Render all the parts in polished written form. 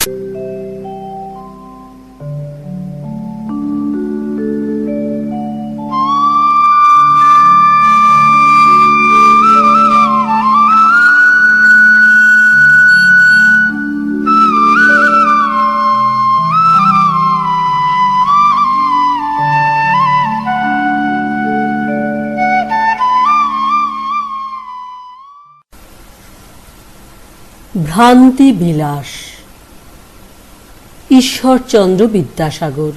ভ্রান্তি বিলাস, ঈশ্বরচন্দ্র বিদ্যাসাগর।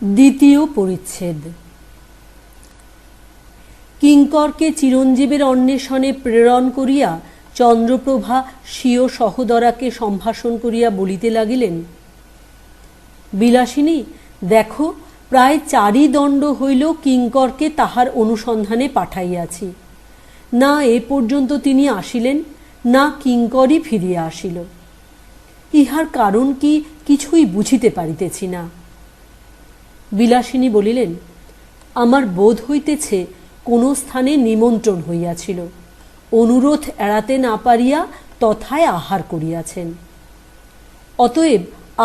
দ্বিতীয় পরিচ্ছেদ। কিঙ্করকে চিরঞ্জীবের অন্বেষণে প্রেরণ করিয়া চন্দ্রপ্রভা স্বীয় সহোদরাকে সম্ভাষণ করিয়া বলিতে লাগিলেন, বিলাসিনী, দেখো, প্রায় 4 দণ্ড হইল কিঙ্করকে তাহার অনুসন্ধানে পাঠাইয়াছি। না এ পর্যন্ত তিনি আসিলেন, না কিঙ্করই ফিরিয়া আসিল। ইহার কারণ কি কিছুই বুঝিতে পারিতেছি না। বিলাসিনী বলিলেন, আমার বোধ হইতেছে কোনো স্থানে নিমন্ত্রণ হইয়াছিল, অনুরোধ এড়াতে না পারিয়া তথায় আহার করিয়াছেন। অতএব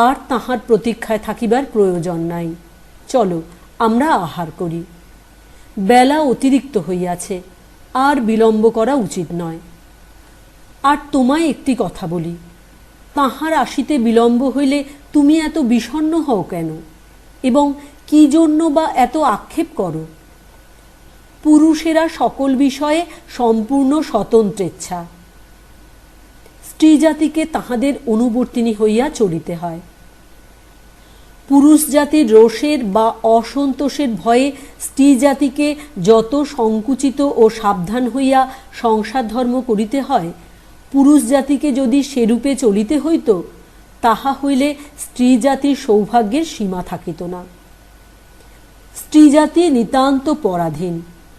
আর তাহার প্রতীক্ষায় থাকিবার প্রয়োজন নাই। চলো আমরা আহার করি। বেলা অতিরিক্ত হইয়াছে, আর বিলম্ব করা উচিত নয়। আর তোমায় একটি কথা বলি, তাহার আসিতে বিলম্ব হইলে তুমি এত বিষণ্ণ হও কেন, এবং কি জন্য বা এত আক্ষেপ করো? পুরুষেরা সকল বিষয়ে সম্পূর্ণ স্বতন্ত্রেচ্ছা। স্ত্রী জাতিকে তাহাদের অনুবর্তিনী হইয়া চলিতে হয়। পুরুষ জাতির রোষের বা অসন্তোষের ভয়ে স্ত্রী জাতিকে যত সংকুচিত ও সাবধান হইয়া সংসার ধর্ম করিতে হয়, পুরুষ জাতিকে যদি সেরূপে চলিতে হইত, তাহা হইলে স্ত্রী জাতির সৌভাগ্যের সীমা থাকিত না। স্ত্রী জাতি নিতান্ত পরাধীন,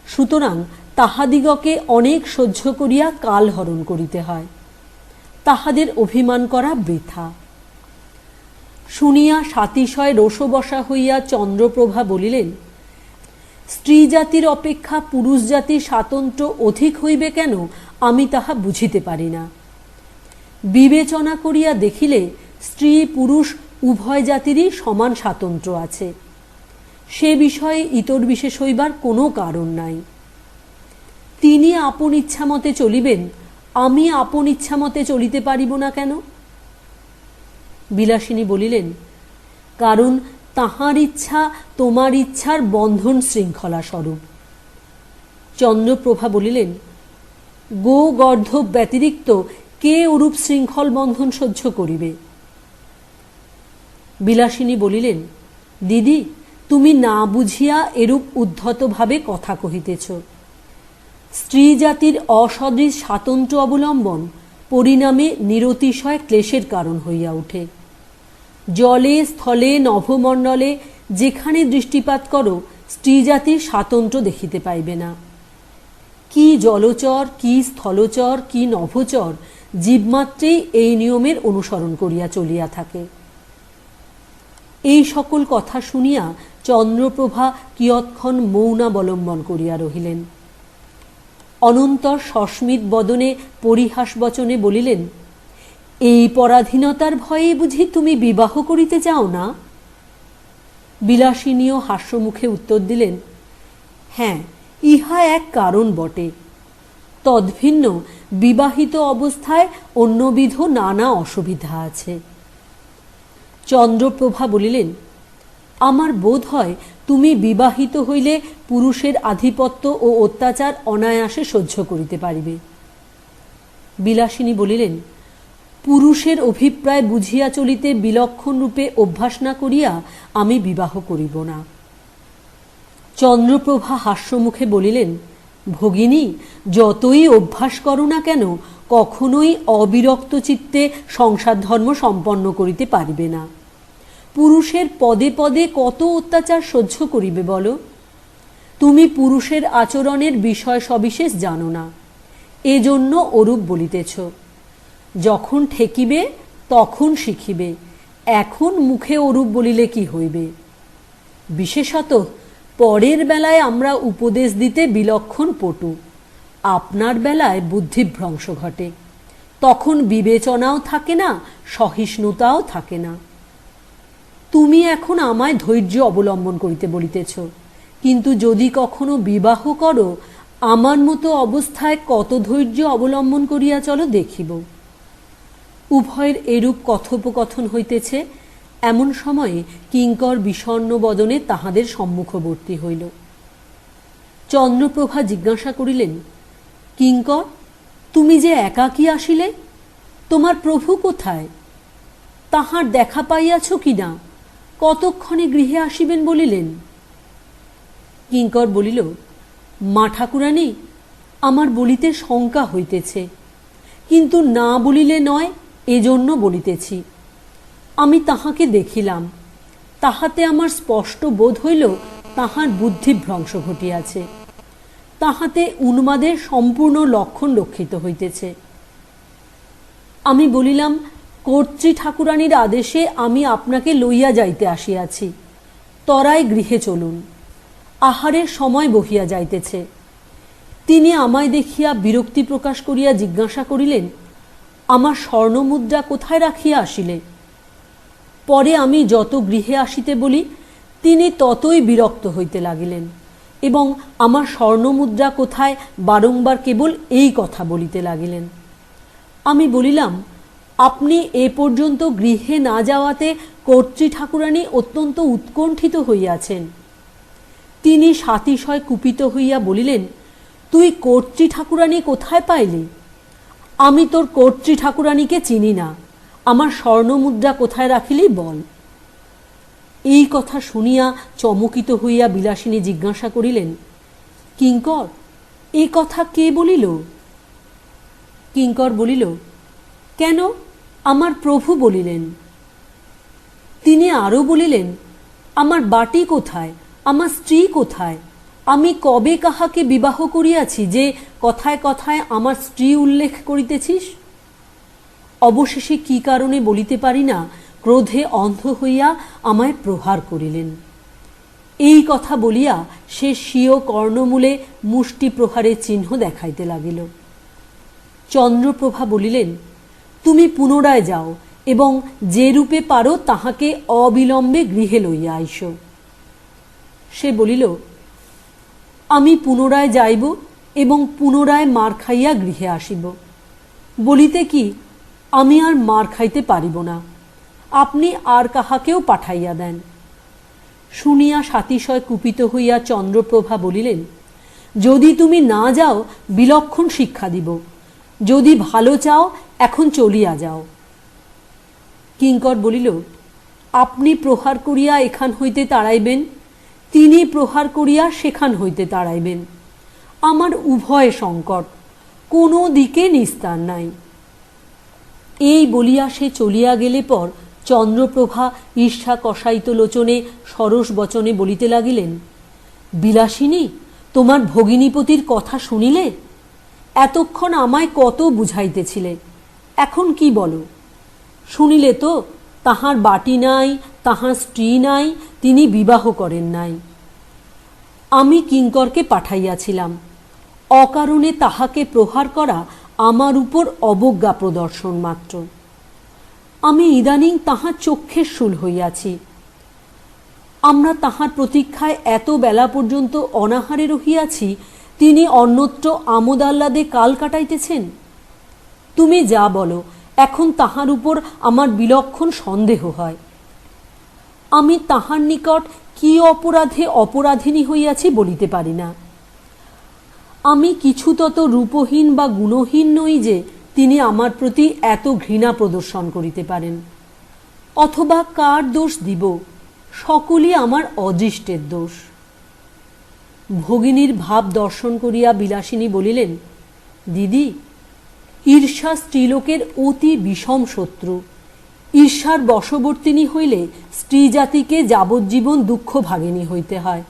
সুতরাং তাহাদিগকে অনেক সহ্য করিয়া কাল হরণ করিতে হয়। তাহাদের অভিমান করা বৃথা। শুনিয়া সাতিশয় রোষবশা হইয়া চন্দ্রপ্রভা বলিলেন, স্ত্রী জাতির অপেক্ষা পুরুষ জাতির স্বাতন্ত্র্য অধিক হইবে কেন, আমি তাহা বুঝিতে পারি না। বিবেচনা করিয়া দেখিলে স্ত্রী পুরুষ উভয় জাতিরই সমান স্বাতন্ত্র্য আছে। সে বিষয়ে ইতর বিশেষ হইবার কোনো কারণ নাই। তিনি আপন ইচ্ছামতে চলিবেন, আমি আপন ইচ্ছামতে চলিতে পারিব না কেন? বিলাসিনী বলিলেন, কারণ তাহার ইচ্ছা তোমার ইচ্ছার বন্ধন শৃঙ্খলা স্বরূপ। চন্দ্রপ্রভা বলিলেন, গো গর্ধব ব্যতিরিক্ত কে ওরূপ শৃঙ্খল বন্ধন সহ্য করিবে? বিলাসিনী বলিলেন, দিদি, তুমি না বুঝিয়া এরূপ উদ্ধতভাবে কথা কহিতেছ। স্ত্রী জাতির অসদৃশ স্বাতন্ত্র্য অবলম্বন পরিণামে নিরতিশয় ক্লেশের কারণ হইয়া ওঠে। জলে স্থলে নভমণ্ডলে যেখানে দৃষ্টিপাত করো, স্ত্রী জাতির স্বাতন্ত্র্য দেখিতে পাইবে না। কি জলচর, কি স্থলচর, কি নভচর, জীবমাত্রেই এই নিয়মের অনুসরণ করিয়া চলিয়া থাকে। এই সকল কথা শুনিয়া চন্দ্রপ্রভা কিয়ৎক্ষণ মৌনাবলম্বন করিয়া রহিলেন। অনন্তর সস্মিত বদনে পরিহাস বচনে বলিলেন, এই পরাধীনতার ভয়ে বুঝি তুমি বিবাহ করিতে চাও না? বিলাসিনীও হাস্যমুখে উত্তর দিলেন, হ্যাঁ, ইহা এক কারণ বটে। তদ্ভিন্ন বিবাহিত অবস্থায় অন্যবিধ নানা অসুবিধা আছে। চন্দ্রপ্রভা বলিলেন, আমার বোধ হয় তুমি বিবাহিত হইলে পুরুষের আধিপত্য ও অত্যাচার অনায়াসে সহ্য করিতে পারিবে। বিলাসিনী বলিলেন, পুরুষের অভিপ্রায় বুঝিয়া চলিতে বিলক্ষণ রূপে অভ্যাস না করিয়া আমি বিবাহ করিব না। চন্দ্রপ্রভা হাস্যমুখে বলিলেন, ভগিনী, যতই অভ্যাস করো না কেন, কখনোই অবিরক্ত চিত্তে সংসার ধর্ম সম্পন্ন করিতে পারিবে না। পুরুষের পদে পদে কত অত্যাচার সহ্য করিবে বলো? তুমি পুরুষের আচরণের বিষয় সবিশেষ জানো না, এজন্য ওরূপ বলিতেছ। যখন ঠেকিবে তখন শিখিবে, এখন মুখে ওরূপ বলিলে কি হইবে? বিশেষত পরের বেলায় আমরা উপদেশ দিতে বিলক্ষণ পটু, আপনার বেলায় বুদ্ধিভ্রংশ ঘটে। তখন বিবেচনাও থাকে না, সহিষ্ণুতাও থাকে না। তুমি এখন আমায় ধৈর্য অবলম্বন করিতে বলিতেছ, কিন্তু যদি কখনো বিবাহ করো, আমার মতো অবস্থায় কত ধৈর্য অবলম্বন করিয়া চলো দেখিব। উভয়ের এরূপ কথোপকথন হইতেছে, এমন সময়ে কিঙ্কর বিষণ্ণ বদনে তাহাদের সম্মুখবর্তী হইল। চন্দ্রপ্রভা জিজ্ঞাসা করিলেন, কিঙ্কর, তুমি যে একাকী আসিলে, তোমার প্রভু কোথায়? তাহার দেখা পাইয়াছ কি না? কতক্ষণে গৃহে আসিবেন বলিলেন? কিঙ্কর বলিল, মা ঠাকুরানী, আমার বলিতে শঙ্কা হইতেছে, কিন্তু না বলিলে নয়, এজন্য বলিতেছি। আমি তাহাকে দেখিলাম, তাহাতে আমার স্পষ্ট বোধ হইল তাহার বুদ্ধিভ্রংশ ঘটিয়াছে, তাহাতে উন্মাদের সম্পূর্ণ লক্ষণ লক্ষিত হইতেছে। আমি বলিলাম, কর্ত্রী ঠাকুরানীর আদেশে আমি আপনাকে লইয়া যাইতে আসিয়াছি, তরাই গৃহে চলুন, আহারের সময় বহিয়া যাইতেছে। তিনি আমায় দেখিয়া বিরক্তি প্রকাশ করিয়া জিজ্ঞাসা করিলেন, আমার স্বর্ণমুদ্রা কোথায় রাখিয়া আসিলে? পরে আমি যত গৃহে আসিতে বলি, তিনি ততই বিরক্ত হইতে লাগিলেন এবং আমার স্বর্ণমুদ্রা কোথায় বারংবার কেবল এই কথা বলিতে লাগিলেন। আমি বলিলাম, আপনি এ পর্যন্ত গৃহে না যাওয়াতে কর্ত্রী ঠাকুরানী অত্যন্ত উৎকণ্ঠিত হইয়াছেন। তিনি সাতিশয় কুপিত হইয়া বলিলেন, তুই কর্ত্রী ঠাকুরানী কোথায় পাইলি? আমি তোর কর্ত্রী ঠাকুরানীকে চিনি না, আমার স্বর্ণমুদ্রা কোথায় রাখিলি বল। এই কথা শুনিয়া চমকিত হইয়া বিলাসিনী জিজ্ঞাসা করিলেন, কিঙ্কর, এ কথা কে বলিল? কিঙ্কর বলিল, কেন, আমার প্রভু বলিলেন। তিনি আরও বলিলেন, আমার বাটি কোথায়, আমার স্ত্রী কোথায়? আমি কবে কাহাকে বিবাহ করিয়াছি যে কথায় কথায় আমার স্ত্রী উল্লেখ করিতেছিস? অবশেষে কি কারণে বলিতে পারি না, ক্রোধে অন্ধ হইয়া আমায় প্রহার করিলেন। এই কথা বলিয়া সে স্বীয় কর্ণমূলে মুষ্টি প্রহারের চিহ্ন দেখাইতে লাগিল। চন্দ্রপ্রভা বলিলেন, তুমি পুনরায় যাও এবং যে রূপে পারো তাহাকে অবিলম্বে গৃহে লইয়া আইস। সে বলিল, আমি পুনরায় যাইব এবং পুনরায় মার খাইয়া গৃহে আসিব। বলিতে কি, আমি আর মার খাইতে পারিব না, আপনি আর কাহাকেও পাঠাইয়া দেন। শুনিয়া সাতিশয় কুপিত হইয়া চন্দ্রপ্রভা বলিলেন, যদি তুমি না যাও বিলক্ষণ শিক্ষা দিব, যদি ভালো চাও এখন চলিয়া যাও। কিঙ্কর বলিল, আপনি প্রহার করিয়া এখান হইতে তাড়াইবেন, তিনি প্রহার করিয়া সেখান হইতে তাড়াইবেন। আমার উভয় সংকট, কোনো দিকে নিস্তার নাই। এই বলিয়া সে চলিয়া গেলে পর চন্দ্রপ্রভা ঈর্ষা কষায়িত লোচনে সরস বচনে বলিতে লাগিলেন, বিলাসিনী, তোমার ভগিনীপতির কথা শুনিলে? এতক্ষণ আমায় কত বুঝাইতেছিলে, এখন কি বলো? শুনিলে তো, তাহার বাটি নাই, তাহার স্ত্রী নাই, তিনি বিবাহ করেন নাই। আমি কিঙ্করকে পাঠাইয়াছিলাম, অকারণে তাহাকে প্রহার করা আমার উপর অবজ্ঞা প্রদর্শন মাত্র। আমি ইদানিং তাহার চক্ষের শূল হইয়াছি। আমরা তাহার প্রতীক্ষায় এত বেলা পর্যন্ত অনাহারে রহিয়াছি, তিনি অন্যত্র আমোদ আহ্লাদে কাল কাটাইতেছেন। তুমি যা বলো, এখন তাহার উপর আমার বিলক্ষণ সন্দেহ হয়। আমি তাহার নিকট কি অপরাধে অপরাধিনী হইয়াছি বলিতে পারি না। আমি কিছু তত রূপহীন বা গুণহীন নই যে তিনি আমার প্রতি এত ঘৃণা প্রদর্শন করিতে পারেন। অথবা কার দোষ দিব, সকলই আমার অদৃষ্টের দোষ। ভগিনীর ভাব দর্শন করিয়া বিলাসিনী বলিলেন, দিদি, ঈর্ষা স্ত্রীলোকের অতি বিষম শত্রু, ঈর্ষার বশবর্তিনী হইলে স্ত্রী জাতিকে যাবজ্জীবন দুঃখ ভাগিনী হইতে হয়।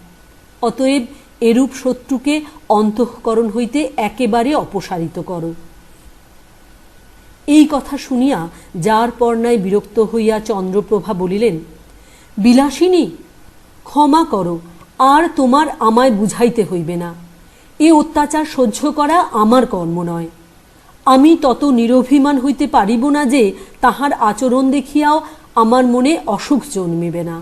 অতএব এরূপ শত্রুকে অন্তঃকরণ হইতে একেবারে অপসারিত করো। এই কথা শুনিয়া যার পর্ণায় বিরক্ত হইয়া চন্দ্রপ্রভা বলিলেন, বিলাসিনী, ক্ষমা করো, আর তোমার আমায় বুঝাইতে হইবে না। এ অত্যাচার সহ্য করা আমার কর্ম নয়। আমি তত নিরভিমান হইতে পারিব না যে তাহার আচরণ দেখিয়াও আমার মনে অসুখ জন্মিবে না।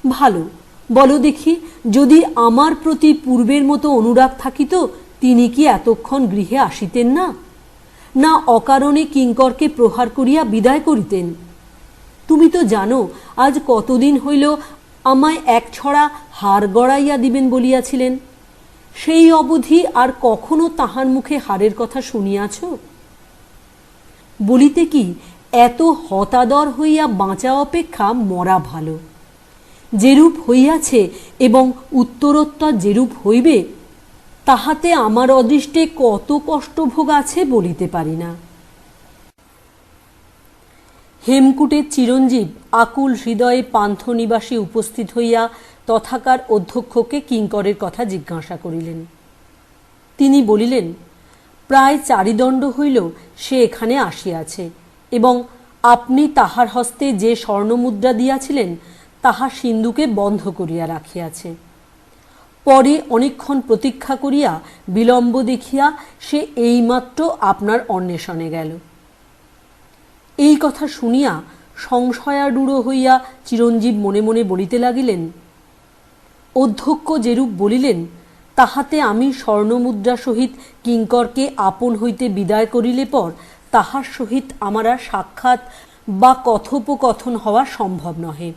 ভালো, বলো দেখি, যদি আমার প্রতি পূর্বের মতো অনুরাগ থাকিত, তিনি কি এতক্ষণ গৃহে আসিতেন না? না অকারণে কিঙ্করকে প্রহার করিয়া বিদায় করিতেন? তুমি তো জানো আজ কতদিন হইল আমায় এক ছড়া হার গড়াইয়া দিবেন বলিয়াছিলেন। সেই অবধি আর কখনো তাহার মুখে হারের কথা শুনিয়াছ? বলিতে কি, এত হতাদর হইয়া বাঁচা অপেক্ষা মরা ভালো। যেরূপ হইয়াছে এবং উত্তরোত্তর যেরূপ হইবে, তাহাতে আমার অদৃষ্টে কত কষ্টভোগ আছে বলিতে পারি না। হেমকূটের চিরঞ্জীব আকুল হৃদয়ে পান্থনিবাসে উপস্থিত হইয়া তথাকার অধ্যক্ষকে কিঙ্করের কথা জিজ্ঞাসা করিলেন। তিনি বলিলেন, প্রায় 4 দণ্ড হইল সে এখানে আসিয়াছে, এবং আপনি তাহার হস্তে যে স্বর্ণমুদ্রা দিয়াছিলেন তাহা সিন্ধুকে বন্ধ করিয়া রাখিয়াছে। পরে অনেকক্ষণ প্রতীক্ষা করিয়া বিলম্ব দেখিয়া সে এইমাত্র আপনার অন্বেষণে গেল। এই কথা শুনিয়া সংশয়ারূঢ় হইয়া চিরঞ্জীব মনে মনে বলিতে লাগিলেন, অধ্যক্ষ যেরূপ বলিলেন, তাহাতে আমি স্বর্ণমুদ্রা সহিত কিঙ্করকে আপন হইতে বিদায় করিলে পর তাহার সহিত আমার আর সাক্ষাৎ বা কথোপকথন হওয়া সম্ভব নহে।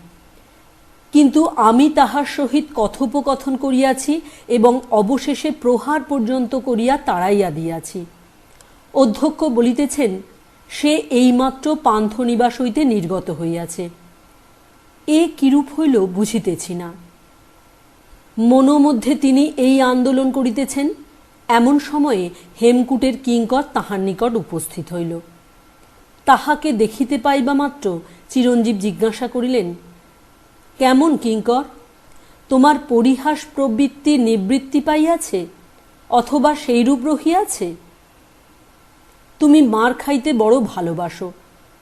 কিন্তু আমি তাহার সহিত কথোপকথন করিয়াছি এবং অবশেষে প্রহার পর্যন্ত করিয়া তাড়াইয়া দিয়াছি। অধ্যক্ষ বলিতেছেন, সে এইমাত্র পান্থনিবাস হইতে নির্গত হইয়াছে। এ কিরূপ হইল বুঝিতেছি না। মনোমধ্যে তিনি এই আন্দোলন করিতেছেন, এমন সময়ে হেমকূটের কিঙ্কর তাহার নিকট উপস্থিত হইল। তাহাকে দেখিতে পাইবা মাত্র চিরঞ্জীব জিজ্ঞাসা করিলেন, কেমন কিঙ্কর, তোমার পরিহাস প্রবৃত্তির নিবৃত্তি পাইয়াছে, অথবা সেইরূপ রহিয়াছে? তুমি মার খাইতে বড় ভালোবাসো,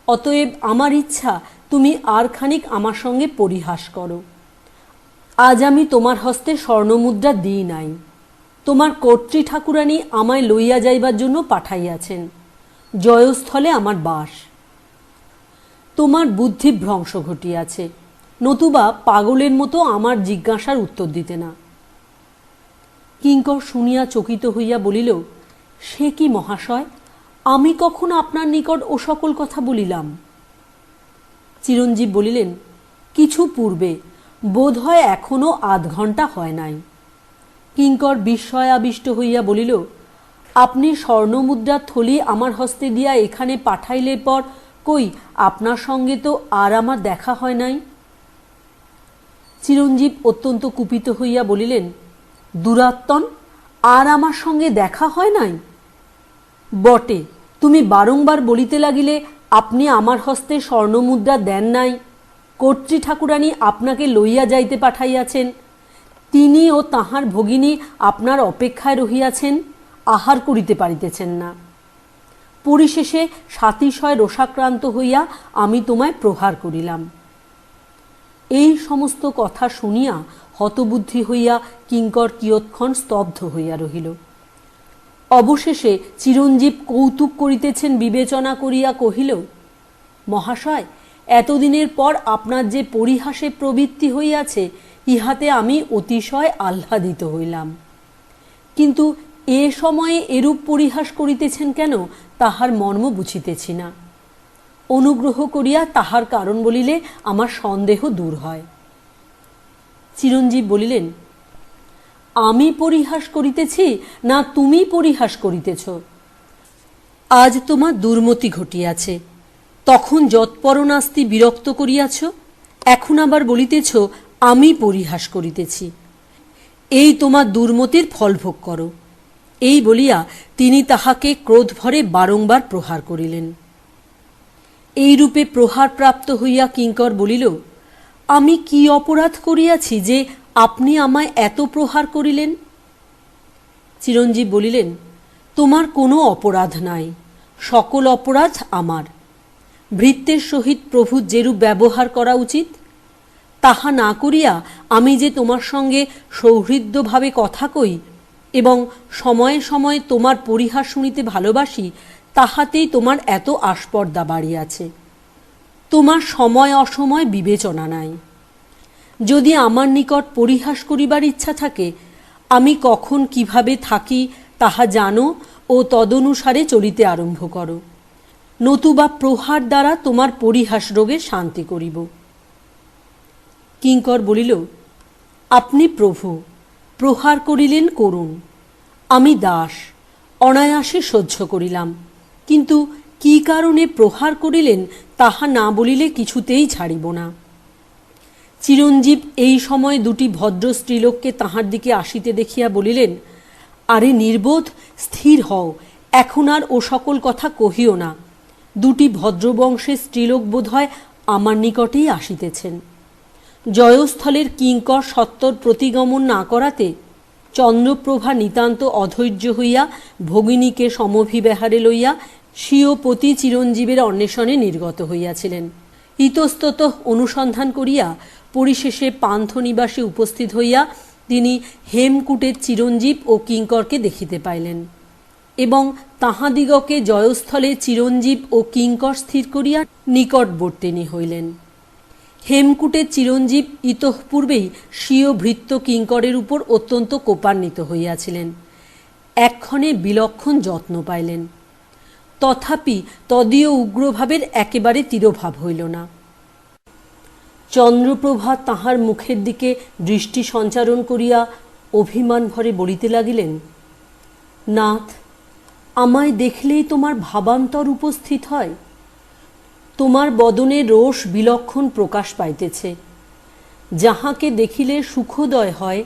অতএব আমার ইচ্ছা তুমি আর খানিক আমার সঙ্গে পরিহাস করো। আজ আমি তোমার হস্তে স্বর্ণমুদ্রা দিই নাই। তোমার কর্ত্রী ঠাকুরানী আমায় লইয়া যাইবার জন্য পাঠাইয়াছেন। জয়স্থলে আমার বাস। তোমার বুদ্ধি ভ্রংশ ঘটিয়াছে, নতুবা পাগলের মতো আমার জিজ্ঞাসার উত্তর দিতে না। কিঙ্কর শুনিয়া চকিত হইয়া বলিল, সে কি মহাশয়, আমি কখন আপনার নিকট ও সকল কথা বলিলাম? চিরঞ্জীব বলিলেন, কিছু পূর্বে, বোধ হয় এখনো 8 ঘণ্টা হয় নাই। কিঙ্কর বিস্ময়াবিষ্ট হইয়া বলিল, আপনি স্বর্ণমুদ্রার থলি আমার হস্তে দিয়া এখানে পাঠাইলে পর কই আপনার সঙ্গে তো আর আমার দেখা হয় নাই। চিরঞ্জীব অত্যন্ত কুপিত হইয়া বলিলেন, দুরাত্মন, আর আমার সঙ্গে দেখা হয় নাই? বটে, তুমি বারংবার বলিতে লাগিলে আপনি আমার হস্তে স্বর্ণমুদ্রা দেন নাই, কর্ত্রী ঠাকুরানী আপনাকে লইয়া যাইতে পাঠাইয়াছেন, তিনি ও তাহার ভগিনী আপনার অপেক্ষায় রহিয়াছেন, আহার করিতে পারিতেছেন না। পরিশেষে সাতিশয় রোষাক্রান্ত হইয়া আমি তোমায় প্রহার করিলাম। এই সমস্ত কথা শুনিয়া হতবুদ্ধি হইয়া কিঙ্কর কিয়ৎক্ষণ স্তব্ধ হইয়া রহিল। অবশেষে চিরঞ্জীব কৌতুক করিতেছেন বিবেচনা করিয়া কহিল, মহাশয়, এতদিনের পর আপনার যে পরিহাসে প্রবৃত্তি হইয়াছে, ইহাতে আমি অতিশয় আহ্লাদিত হইলাম। কিন্তু এ সময়ে এরূপ পরিহাস করিতেছেন কেন, তাহার মর্ম বুঝিতেছি না। অনুগ্রহ করিয়া তাহার কারণ বলিলে আমার সন্দেহ দূর হয়। চিরঞ্জীব বলিলেন, আমি পরিহাস করিতেছি না তুমি পরিহাস করিতেছ? আজ তোমার দুর্মতি ঘটিয়াছে, তখন যৎপরনাস্তি বিরক্ত করিয়াছ, এখন আবার বলিতেছ আমি পরিহাস করিতেছি। এই তোমার দুর্মতির ফল ভোগ করো। এই বলিয়া তিনি তাহাকে ক্রোধভরে বারংবার প্রহার করিলেন। এইরূপে প্রহারপ্রাপ্ত হইয়া কিঙ্কর বলিল, আমি কি অপরাধ করিয়াছি যে আপনি আমায় এত প্রহার করিলেন? চিরঞ্জীব বলিলেন, তোমার কোনো অপরাধ নাই, সকল অপরাধ আমার। ভৃত্যের সহিত প্রভুর যেরূপ ব্যবহার করা উচিত তাহা না করিয়া আমি যে তোমার সঙ্গে সৌহৃদ্যভাবে কথা কই এবং সময়ে সময়ে তোমার পরিহাস শুনিতে ভালোবাসি, তাহাতেই তোমার এত আস্পর্ধা বাড়িয়াছে। তোমার সময় অসময় বিবেচনা নাই। যদি আমার নিকট পরিহাস করিবার ইচ্ছা থাকে, আমি কখন কিভাবে থাকি তাহা জানো ও তদনুসারে চলিতে আরম্ভ করো, নতুবা প্রহার দ্বারা তোমার পরিহাস রোগে শান্তি করিব। কিঙ্কর বলিল, আপনি প্রভু, প্রহার করিলেন করুন, আমি দাস, অনায়াসে সহ্য করিলাম, কিন্তু কি কারণে প্রহার করিলেন তাহা না বলিলে কিছুতেই ছাড়িব না। চিরঞ্জীব এই সময় দুটি ভদ্র স্ত্রীলোককে তাহার দিকে আসিতে দেখিয়া বলিলেন, আরে নির্বোধ, স্থির হও, এখন আর ও সকল কথা কহিও না। দুটি ভদ্রবংশের স্ত্রীলোক বোধ হয় আমার নিকটেই আসিতেছেন। জয়স্থলের কিঙ্কর সত্বর প্রতিগমন না করাতে চন্দ্রপ্রভা নিতান্ত অধৈর্য হইয়া ভগিনীকে সমভিব্যাহারে লইয়া স্বীয় পতি চিরঞ্জীবের অন্বেষণে নির্গত হইয়াছিলেন। ইতস্তত অনুসন্ধান করিয়া পরিশেষে পান্থনিবাসে উপস্থিত হইয়া তিনি হেমকূটের চিরঞ্জীব ও কিঙ্করকে দেখিতে পাইলেন এবং তাহাদিগকে জয়স্থলে চিরঞ্জীব ও কিঙ্কর স্থির করিয়া নিকটবর্তিনী হইলেন। হেমকূটের চিরঞ্জীব ইতঃপূর্বেই স্বীয় ভৃত্য কিঙ্করের উপর অত্যন্ত কোপান্বিত হইয়াছিলেন। এক্ষণে বিলক্ষণ যত্ন পাইলেন, তথাপি তদীয় উগ্রভাবের একেবারে তিরোভাব হইল না। চন্দ্রপ্রভা তাহার মুখের দিকে দৃষ্টি সঞ্চারণ করিয়া অভিমান ভরে বলিতে লাগিলেন, নাথ, আমায় দেখলেই তোমার ভাবান্তর উপস্থিত হয়। তোমার বদনে রোষ বিলক্ষণ প্রকাশ পাইতেছে। যাহাকে দেখিলে সুখোদয় হয়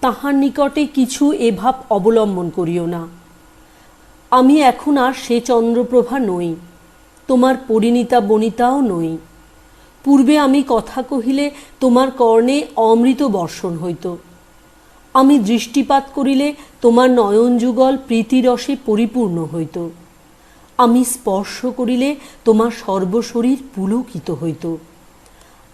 তাহার নিকটে কিছু এভাব অবলম্বন করিও না। আমি এখন আর সে চন্দ্রপ্রভা নই, তোমার পরিণীতা বনিতাও নই। পূর্বে আমি কথা কহিলে তোমার কর্ণে অমৃত বর্ষণ হইত। আমি দৃষ্টিপাত করিলে তোমার নয়নযুগল প্রীতিরসে পরিপূর্ণ হইত। আমি স্পর্শ করিলে তোমার সর্বশরীর পুলকিত হইত।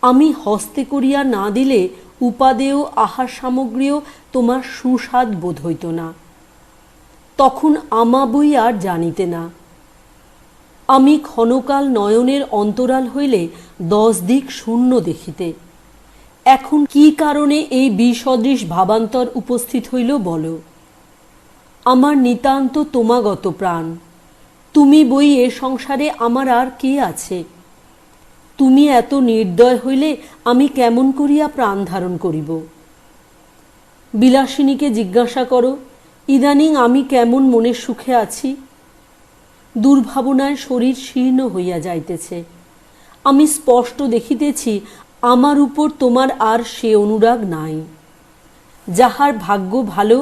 আমি হস্তে করিয়া না দিলে উপাদেয় আহার সামগ্রীও তোমার সুস্বাদ বোধ হইত না। তখন আমা বই আর জানিতে না। আমি ক্ষণকাল নয়নের অন্তরাল হইলে 10 দিক শূন্য দেখিতে। এখন কি কারণে এই বিসদৃশ ভাবান্তর উপস্থিত হইল বলো। আমার নিতান্ত তোমাগত প্রাণ, তুমি বই এ সংসারে আমার আর কে আছে? তুমি এত নির্দয় হইলে আমি কেমন করিয়া প্রাণ ধারণ করিব? বিলাসিনীকে জিজ্ঞাসা করো, ইদানিং আমি কেমন মনের সুখে আছি। দুর্ভাবনায় শরীর শীর্ণ হইয়া যাইতেছে। আমি স্পষ্ট দেখিতেছি আমার উপর তোমার আর সে অনুরাগ নাই। যাহার ভাগ্য ভালো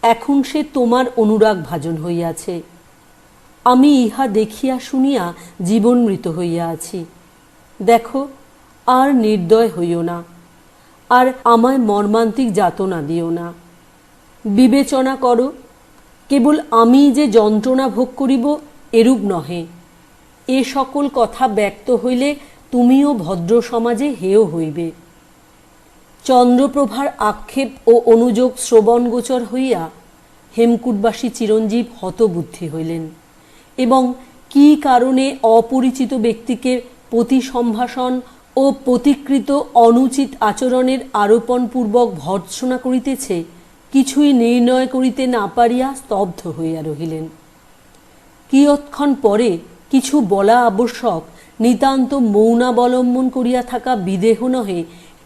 এখন সে তোমার অনুরাগ ভাজন হইয়াছে। আমি ইহা দেখিয়া শুনিয়া জীবনমৃত হইয়া আছি। দেখো, আর নির্দয় হইও না, আর আমায় মর্মান্তিক যাতনা দিও না। বিবেচনা করো, কেবল আমি যে যন্ত্রণা ভোগ করিব এরূপ নহে। এ সকল কথা ব্যক্ত হইলে তুমিও ভদ্র সমাজে হেয় হইবে। চন্দ্রপ্রভার আক্ষেপ ও অনুযোগ শ্রবণগোচর হইয়া হেমকূটবাসী চিরঞ্জীব হতবুদ্ধি হইলেন এবং কি কারণে অপরিচিত ব্যক্তিকে প্রতি সম্ভাষণ ও প্রতিকৃত অনুচিত আচরণের আরোপণপূর্বক ভর্ৎসনা করিতেছে কিছুই নির্ণয় করিতে না পারিয়া স্তব্ধ হইয়া রহিলেন। কিয়ৎক্ষণ পরে কিছু বলা আবশ্যক নিতান্ত মৌনাবলম্বন করিয়া থাকা বিদেহ নহে,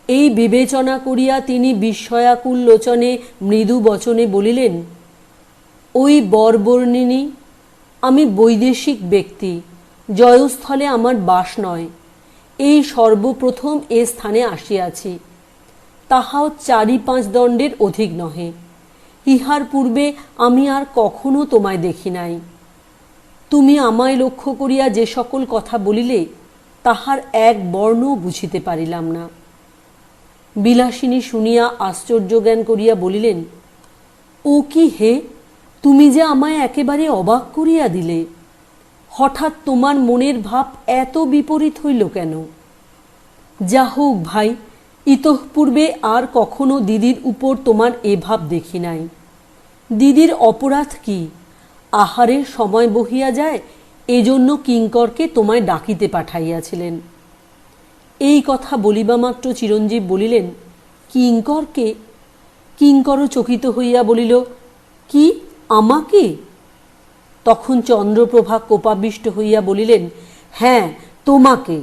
এই বিবেচনা করিয়া তিনি বিস্ময়াকুল লোচনে মৃদু বচনে বলিলেন, ওই বরবর্ণিনী, আমি বৈদেশিক ব্যক্তি, জয়স্থলে আমার বাস নয়। এই সর্বপ্রথম এ স্থানে আসিয়াছি, তাহাও 4-5 দণ্ডের অধিক নহে। ইহার পূর্বে আমি আর কখনো তোমায় দেখি নাই। তুমি আমায় লক্ষ্য করিয়া যে সকল কথা বলিলে তাহার এক বর্ণ বুঝিতে পারিলাম না। বিলাসিনী শুনিয়া আশ্চর্য জ্ঞান করিয়া বলিলেন, ও কি হে, তুমি যে আমায় একেবারে অবাক করিয়া দিলে। হঠাৎ তোমার মনের ভাব এত বিপরীত হইল কেন? যা হোক ভাই, ইতঃপূর্বে আর কখনো দিদির উপর তোমার এ ভাব দেখি নাই। দিদির অপরাধ কি? আহারের সময় বহিয়া যায়, এজন্য কিঙ্করকে তোমায় ডাকিতে পাঠাইয়াছিলেন। এই কথা বলিবা মাত্র চিরঞ্জীব বলিলেন, কিঙ্করকে? কিঙ্করও চকিত হইয়া বলিল, কি, আমাকে? তখন চন্দ্রপ্রভা কোপাবিষ্ট হইয়া বলিলেন, হ্যাঁ, তোমাকে।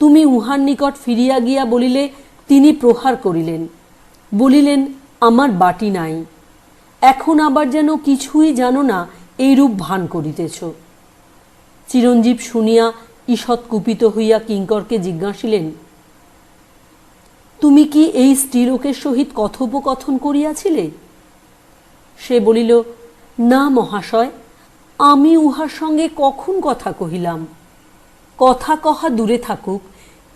তুমি উহার নিকট ফিরিয়া গিয়া বলিলে, তিনি প্রহার করিলেন, বলিলেন, আমার বাটি নাই। এখন আবার যেন কিছুই জানো না এইরূপ ভান করিতেছ। চিরঞ্জীব শুনিয়া ঈষৎ কুপিত হইয়া কিঙ্করকে জিজ্ঞাসিলেন, তুমি কি এই স্ত্রীলোকের সহিত কথোপকথন করিয়াছিলে? সে বলিল, না মহাশয়, আমি উহার সঙ্গে কখন কথা কহিলাম? কথা কহা দূরে থাকুক,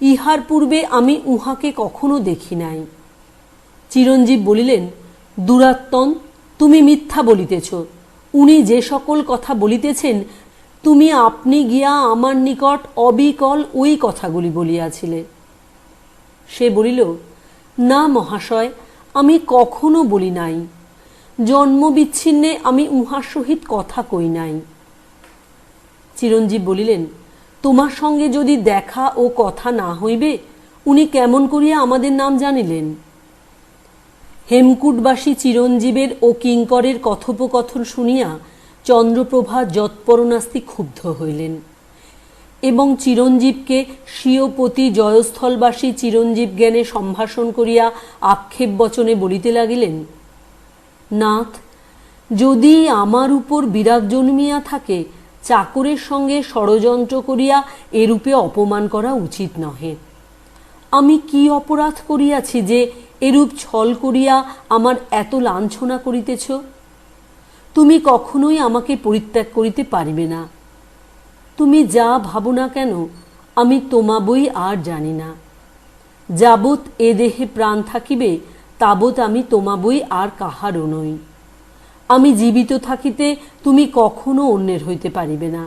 ইহার পূর্বে আমি উহাকে কখনো দেখি নাই। চিরঞ্জীব বলিলেন, দুরাত্মন, তুমি মিথ্যা বলিতেছ। উনি যে সকল কথা বলিতেছেন, তুমি আপনি গিয়া আমার নিকট অবিকল ওই কথাগুলি বলিয়াছিলে। সে বলিল, না মহাশয়, আমি কখনো বলি নাই। জন্মবিচ্ছিন্নে আমি উহার সহিত কথা কই নাই। চিরঞ্জীব বলিলেন, তোমার সঙ্গে যদি দেখা ও কথা না হইবে, উনি কেমন করিয়া আমাদের নাম জানিলেন? হেমকূটবাসী চিরঞ্জীবের ও কিঙ্করের কথোপকথন শুনিয়া চন্দ্রপ্রভা যৎপরণাস্তি ক্ষুব্ধ হইলেন এবং চিরঞ্জীবকে স্বীয়পতি জয়স্থলবাসী চিরঞ্জীব জ্ঞানে সম্ভাষণ করিয়া আক্ষেপ বচনে বলিতে লাগিলেন, নাথ, যদি আমার উপর বিরাগ জন্মিয়া থাকে, চাকরের সঙ্গে ষড়যন্ত্র করিয়া এরূপে অপমান করা উচিত নহে। আমি কি অপরাধ করিয়াছি যে এরূপ ছল করিয়া আমার এত লাঞ্ছনা করিতেছ? তুমি কখনোই আমাকে পরিত্যাগ করিতে পারিবে না। তুমি যা ভাবো না কেন, আমি তোমা বই আর জানি না। যাবৎ এ দেহে প্রাণ থাকিবে, তাবৎ আমি তোমা বই আর কাহারও নই। আমি জীবিত থাকিতে তুমি কখনো অন্যের হইতে পারিবে না।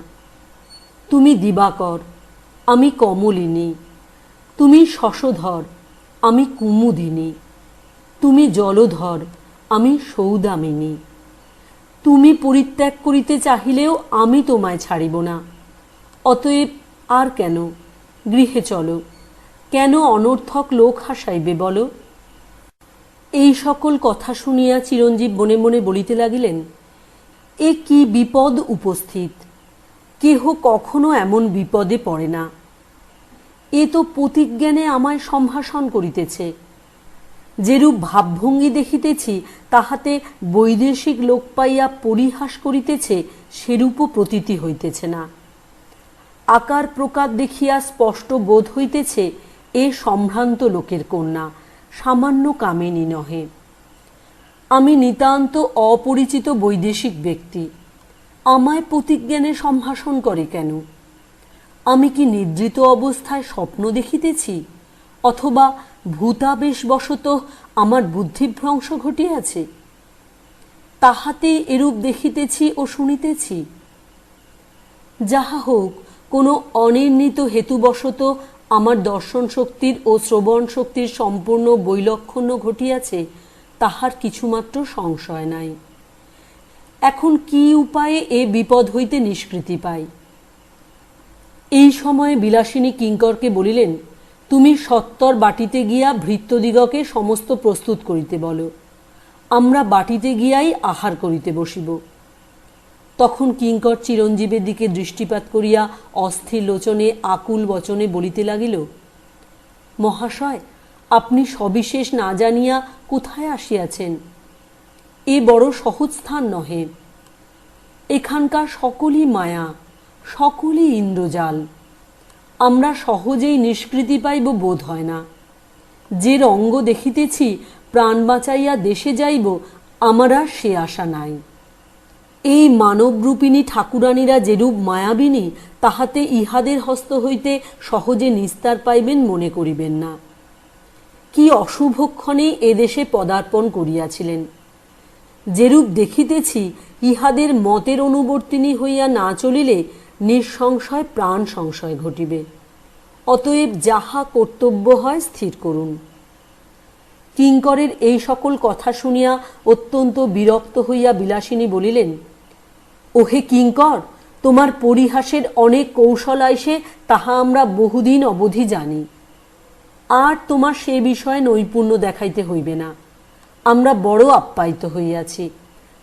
তুমি দিবাকর, আমি কমলিনী। তুমি শশধর, আমি কুমুদিনী। তুমি জলধর, আমি সৌদামিনী। তুমি পরিত্যাগ করিতে চাহিলেও আমি তোমায় ছাড়িব না। অতএব আর কেন, গৃহে চলো। কেন অনর্থক লোক হাসাইবে বলো? এই সকল কথা শুনিয়া চিরঞ্জীব মনে মনে বলিতে লাগিলেন, এ কি বিপদ উপস্থিত! কেহ কখনো এমন বিপদে পড়ে না। এ তো প্রতিজ্ঞানে আমায় সম্ভাষণ করিতেছে। যেরূপ ভাবভঙ্গি দেখিতেছি, তাহাতে বৈদেশিক লোক পাইয়া পরিহাস করিতেছে, সেরূপও প্রতীতি হইতেছে না। আকার প্রকার দেখিয়া স্পষ্ট বোধ হইতেছে, এ সম্ভ্রান্ত লোকের কন্যা, সামান্য কামিনী নহে। আমি নিতান্ত অপরিচিত বৈদেশিক ব্যক্তি। আমায় প্রতিজ্ঞানে সম্ভাষণ করে কেন? আমি কি নিদ্রিত অবস্থায় স্বপ্ন দেখিতেছি, অথবা ভূতাবেশবশত আমার বুদ্ধিভ্রংশ ঘটিয়াছে? তাহাতেই এরূপ দেখিতেছি ও শুনিতেছি। যাহা হোক, কোনো অনির্ণীত হেতুবশত আমার দর্শন শক্তির ও শ্রবণ শক্তির সম্পূর্ণ বৈলক্ষণ্য ঘটিয়াছে, তাহার কিছুমাত্র সংশয় নাই। এখন কি উপায়ে এ বিপদ হইতে নিষ্কৃতি পাই? এই সময়ে বিলাসিনী কিঙ্করকে বলিলেন, তুমি সত্বর বাটিতে গিয়া ভৃত্যদিগকে সমস্ত প্রস্তুত করিতে বলো। আমরা বাটিতে গিয়াই আহার করিতে বসিব। তখন কিঙ্কর চিরঞ্জীবের দিকে দৃষ্টিপাত করিয়া অস্থির লোচনে আকুল বচনে বলিতে লাগিল, মহাশয়, আপনি সবিশেষ না জানিয়া কোথায় আসিয়াছেন? এ বড় সহজ স্থান নহে। এখানকার সকলই মায়া, সকলই ইন্দ্রজাল। আমরা সহজেই নিষ্কৃতি পাইব বোধ হয় না। যে রঙ্গ দেখিতেছি, প্রাণ বাঁচাইয়া দেশে যাইব, আমার আর সে আশা নাই। এই মানবরূপিণী ঠাকুরানীরা যেরূপ মায়াবিনী, তাহাতে ইহাদের হস্ত হইতে সহজে নিস্তার পাইবেন মনে করিবেন না। কি অশুভক্ষণে এদেশে পদার্পণ করিয়াছিলেন। যেরূপ দেখিতেছি, ইহাদের মতের অনুবর্তিনী হইয়া না চলিলে নিঃসংশয় প্রাণ সংশয় ঘটিবে। অতএব যাহা কর্তব্য হয় স্থির করুন। কিঙ্করের এই সকল কথা শুনিয়া অত্যন্ত বিরক্ত হইয়া বিলাসিনী বলিলেন, ওহে কিঙ্কর, তোমার পরিহাসের অনেক কৌশল আইসে, তাহা আমরা বহুদিন অবধি জানি। আর তোমার সে বিষয়ে নৈপুণ্য দেখাইতে হইবে না। আমরা বড় আপ্যায়িত হইয়াছি।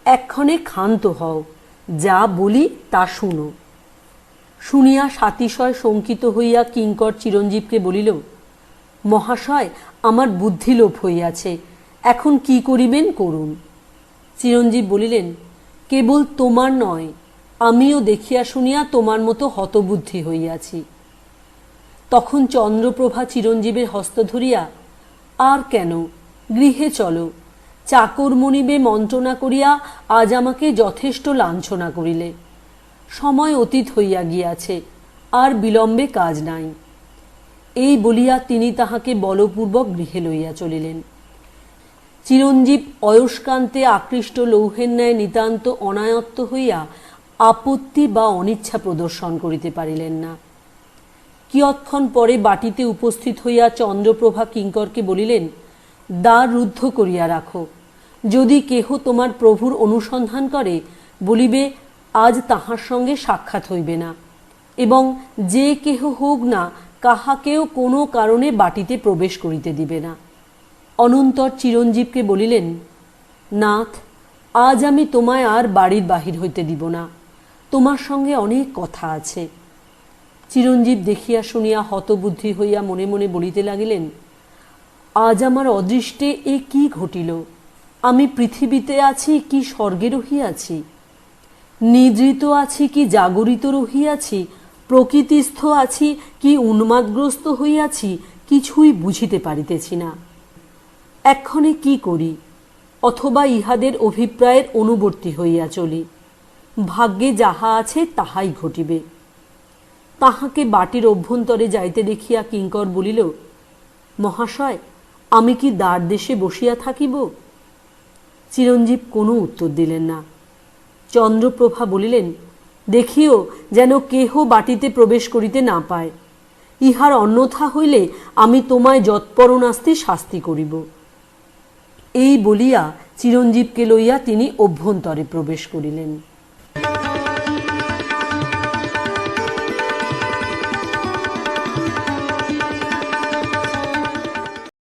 এক্ষণে ক্ষান্ত হও, যা বলি তা শুনো। শুনিয়া সাতিশয় শঙ্কিত হইয়া কিঙ্কর চিরঞ্জীবকে বলিল, মহাশয়, আমার বুদ্ধিলোপ হইয়াছে, এখন কি করিবেন করুন। চিরঞ্জীব বলিলেন, কেবল তোমার নয়, আমিও দেখিয়া শুনিয়া তোমার মতো হতবুদ্ধি হইয়াছি। তখন চন্দ্রপ্রভা চিরঞ্জীবের হস্ত ধরিয়া, আর কেন, গৃহে চলো। চাকর মনিবে মন্ত্রণা করিয়া আজ আমাকে যথেষ্ট লাঞ্ছনা করিলে। সময় অতীত হইয়া গিয়াছে, আর বিলম্বে কাজ নাই। এই বলিয়া তিনি তাহাকে বলপূর্বক গৃহে লইয়া চলিলেন। চিরঞ্জীব অয়স্কান্তে আকৃষ্ট লৌহের ন্যায় নিতান্ত অনায়ত্ত হইয়া আপত্তি বা অনিচ্ছা প্রদর্শন করিতে পারিলেন না। কিয়ৎক্ষণ পরে বাটিতে উপস্থিত হইয়া চন্দ্রপ্রভা কিঙ্করকে বলিলেন, দ্বার রুদ্ধ করিয়া রাখো। যদি কেহ তোমার প্রভুর অনুসন্ধান করে, বলিবে আজ তাহার সঙ্গে সাক্ষাৎ হইবে না, এবং যে কেহ হোক না, কাহাকেও কোনো কারণে বাটিতে প্রবেশ করিতে দিবে না। অনন্তর চিরঞ্জীবকে বলিলেন, নাথ, আজ আমি তোমায় আর বাড়ির বাহির হইতে দিব না। তোমার সঙ্গে অনেক কথা আছে। চিরঞ্জীব দেখিয়া শুনিয়া হতবুদ্ধি হইয়া মনে মনে বলিতে লাগিলেন, আজ আমার অদৃষ্টে এ কি ঘটিল? আমি পৃথিবীতে আছি কি স্বর্গে রহিয়াছি? নিদ্রিত আছি কি জাগরিত রহিয়াছি? প্রকৃতিস্থ আছি কি উন্মাদগ্রস্ত হইয়াছি? কিছুই বুঝিতে পারিতেছি না। এক্ষণে কি করি? অথবা ইহাদের অভিপ্রায়ের অনুবর্তী হইয়া চলি। ভাগ্যে যাহা আছে তাহাই ঘটিবে। তাহাকে বাটির অভ্যন্তরে যাইতে দেখিয়া কিঙ্কর বলিল, মহাশয়, আমি কি দ্বার দেশে বসিয়া থাকিব? চিরঞ্জীব কোনো উত্তর দিলেন না। চন্দ্রপ্রভা বলিলেন, দেখিও যেন কেহ বাটিতে প্রবেশ করিতে না পায়। ইহার অন্যথা হইলে আমি তোমায় যৎপরণাস্তি শাস্তি করিব। এই বলিয়া চিরঞ্জীবকে লইয়া তিনি অভ্যন্তরে প্রবেশ করিলেন।